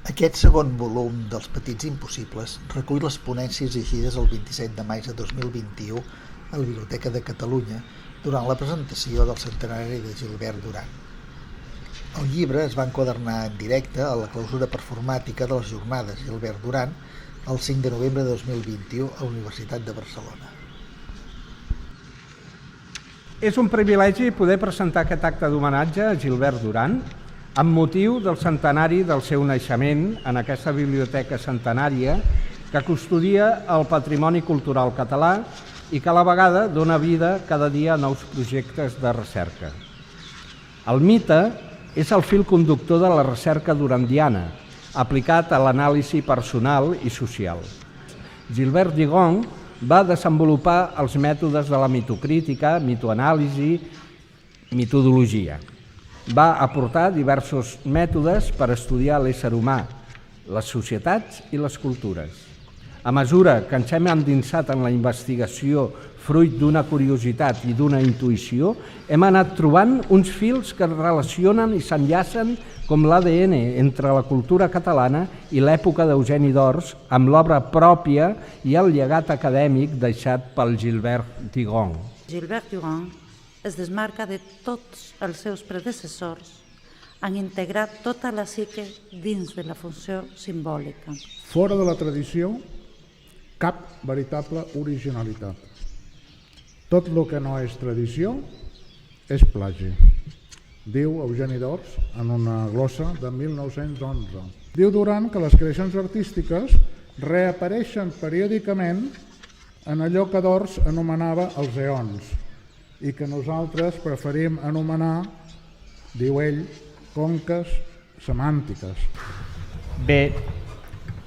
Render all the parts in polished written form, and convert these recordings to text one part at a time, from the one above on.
Aquest segon volum dels Petits Impossibles recull les ponències llegides el 27 de maig de 2021 a la Biblioteca de Catalunya durant la presentació del centenari de Gilbert Duran. El llibre es va enquadernar en directe a la clausura performàtica de les jornades Gilbert Duran el 5 de novembre de 2021 a la Universitat de Barcelona. És un privilegi poder presentar aquest acte d'homenatge a Gilbert Duran amb motiu del centenari del seu naixement en aquesta biblioteca centenària que custodia el patrimoni cultural català i que a la vegada dona vida cada dia a nous projectes de recerca. El mite és el fil conductor de la recerca durandiana, aplicat a l'anàlisi personal i social. Gilbert Digon va desenvolupar els mètodes de la mitocrítica, mitoanàlisi, mitodologia. Va aportar diversos mètodes per estudiar l'ésser humà, les societats i les cultures. A mesura que ens hem endinsat en la investigació fruit d'una curiositat i d'una intuïció, hem anat trobant uns fils que es relacionen i s'enllacen com l'ADN entre la cultura catalana i l'època d'Eugeni d'Ors amb l'obra pròpia i el llegat acadèmic deixat pel Gilbert Digon. Gilbert Duran es desmarca de tots els seus predecessors en integrar tota la psique dins de la funció simbòlica. Fora de la tradició, cap veritable originalitat. Tot el que no és tradició és plagi, diu Eugeni d'Ors en una glossa de 1911. Diu Duran que les creacions artístiques reapareixen periòdicament en allò que d'Ors anomenava els eons i que nosaltres preferim anomenar, diu ell, conques semàntiques. Bé,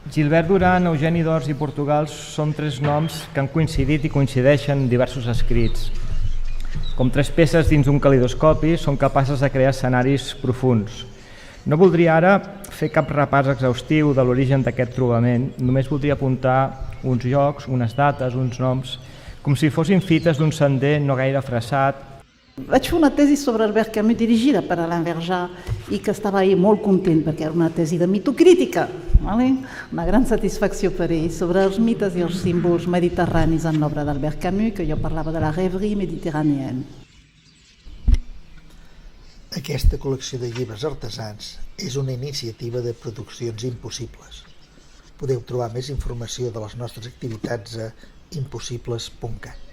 Gilbert Duran, Eugeni d'Ors i Portugal són tres noms que han coincidit i coincideixen en diversos escrits. Com tres peces dins un calidoscopi, són capaces de crear escenaris profunds. No voldria ara fer cap repàs exhaustiu de l'origen d'aquest trobament, només voldria apuntar uns llocs, unes dates, uns noms, com si fossin fites d'un sender no gaire fressat. Vaig fer una tesi sobre Albert Camus dirigida per Alain Verjat i que estava ahir molt content perquè era una tesi de mitocrítica, una gran satisfacció per ell, sobre els mites i els símbols mediterranis en l'obra d'Albert Camus, que jo parlava de la rêverie méditerranéenne. Aquesta col·lecció de llibres artesans és una iniciativa de Produccions Impossibles. Podeu trobar més informació de les nostres activitats a impossibles.cat.